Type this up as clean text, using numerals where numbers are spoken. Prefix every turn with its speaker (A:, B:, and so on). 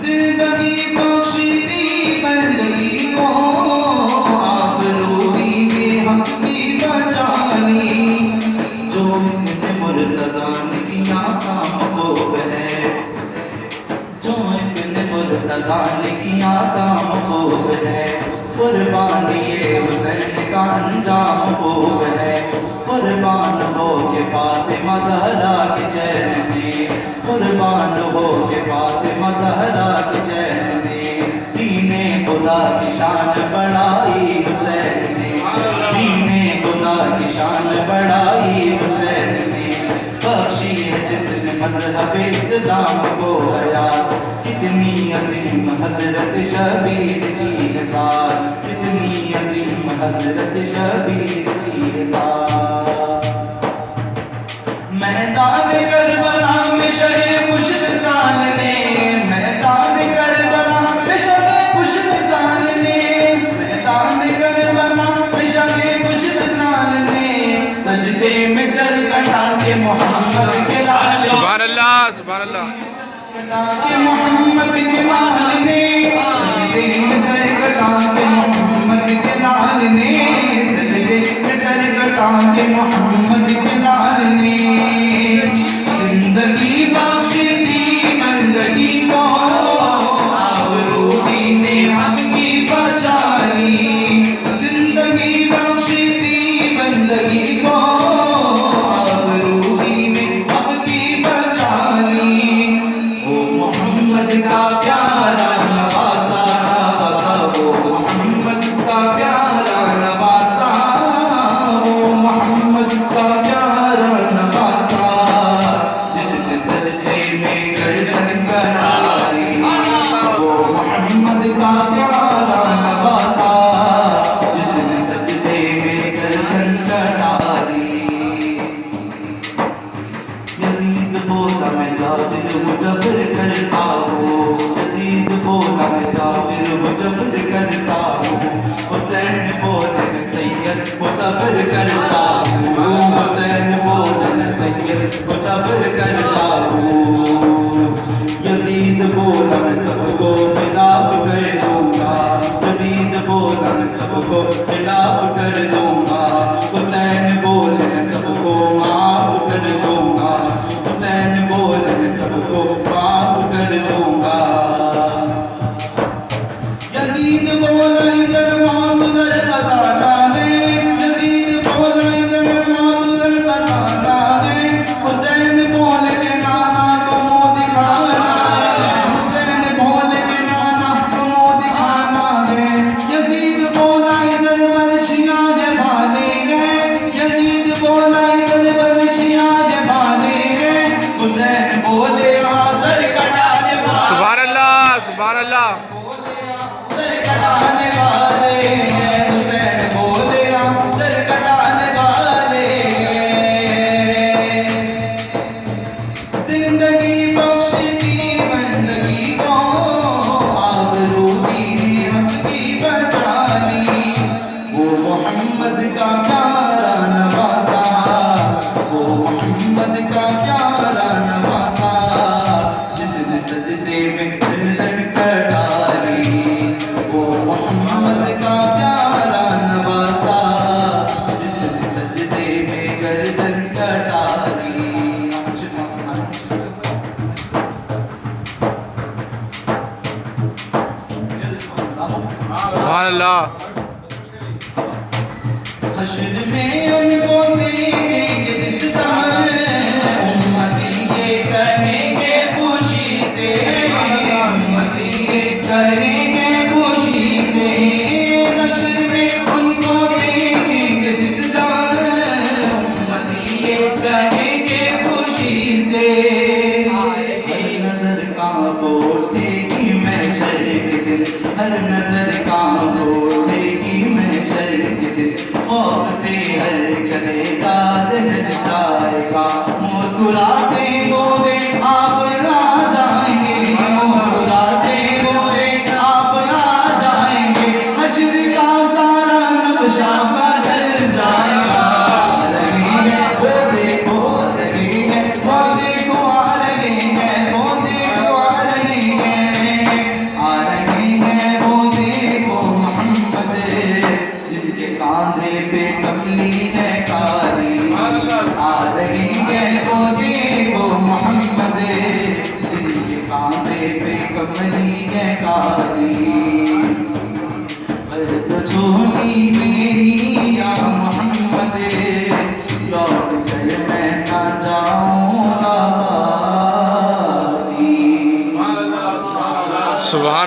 A: जिंदगी बख्शी दी है, कुर्बानी ये हुसैन का अंजाम वो है। कुर्बान हो के फातिमा ज़हरा के चैन में, कुर्बान हो के फातिमा ज़हरा के चैन में, दीने खुदा की शान बढ़ाई हुसैन ने, दीने खुदा की शान बढ़ाई हुसैन ने, बख्शी है जिसने मज़हब इस्लाम को हयात। कितनी अजीम हजरत शबीर की है ज़ात, कितनी अजीम हजरत शबीर की है ज़ात। मैदान करबला में शहे खुशबसान ने, मैदान करबला में शहे खुशबसान ने, मैदान करबला में शहे खुशबसान ने, सजदे में सर कटा के मोहम्मद के लाल,
B: सुभान अल्लाह सुभान अल्लाह,
A: के मोहम्मद के लाल ने, सजदे में सर कटा के मोहम्मद के लाल ने, सजदे में सर कटा के मोहम्मद के लाल ने, जिंदगी बख्श दी बंदगी को, आबरू दीने हक की बचानी, जिंदगी बख्श दी बंदगी को, आबरू दीने हक की बचानी। वो मोहम्मद का प्यारा नवासा नवासा, वो मोहम्मद का प्यारा नवासा, वो मोहम्मद का प्यारा नवासा, जिसने सजदे में गर्दन कटारी, वो मोहम्मद का प्यारा नवासा, जिसने सजदे में गर्दन कटारी। यजीद बोला मैं जाबिर हूँ जबर करता हूँ, यजीद बोला मैं जाबिर हूँ जबर करता हूँ, हुसैन बोले मैं सैयद वो सब्र करता हूँ, हुसैन बोले मैं सैयद वो सब्र करता हूँ। यजीद बोला मैं सबको खिलाफ कर दूंगा, यजीद बोला मैं सबको खिलाफ कर दूंगा, हुसैन बोले मैं सबको माफ कर दूंगा, हुसैन बोले मैं सबको माफ कर दूंगा। यजीद बोला इधर माल उधर खजाना है, यजीद बोला इधर माल उधर खजाना है, हुसैन बोले के नाना को मुंह दिखाना है, हुसैन बोले के नाना को मुंह दिखाना है। यजीद बोला इधर बर्शियां जमानेंगे, यजीद बोला इधर बर्शियां जमानेंगे, हुसैन बोले यहाँ सर कटाने वाले,
B: सुभान अल्लाह सुभान अल्लाह,
A: सर कटाने वाले हैं, हुसैन बोले हम सर कटाने वाले हैं। जिंदगी बख्श दी बंदगी को, आबरू दीने हक की बचानी, वो मोहम्मद का प्यारा नवासा, वो मोहम्मद का प्यारा नवासा, जिसने सजदे में गर्दन कटारी, वो मोहम्मद का प्यारा नवासा, जिसने सजदे में गर्दन कटारी।
B: सुभान अल्लाह,
A: हश्र में उनको देखेंगे जिस दम, उम्मती ये कहेंगे खुशी से, उम्मती ये कहेंगे खुशी से, हश्र में उनको देखेंगे जिस दम, उम्मती ये कहेंगे खुशी से। हर नजर का बोलेगी महशर के दिन, हर नजर का बोलेगी महशर के दिन, खौफ से हर कलेजा दहल जाएगा, मुस्कुराते बोले आप आ जाएंगे, मुस्कुराते बोले आप आ जाएंगे, हश्र का सारा नक्शा बदल जाएगा। लगेंगे वो देखो, लगेंगे वो देखो, आ रहे हैं वो देखो, आ रहे हैं, आ रहे हैं वो देखो मोहम्मद, जिनके कांधे पे कमली है कारी, आ रही है वो देखो मोहम्मद, जिनके कांधे पे कमली है कारी। सुनी मेरी या मोहम्मद लौट कर मैं ना जाऊं आज़ादी
B: सुभान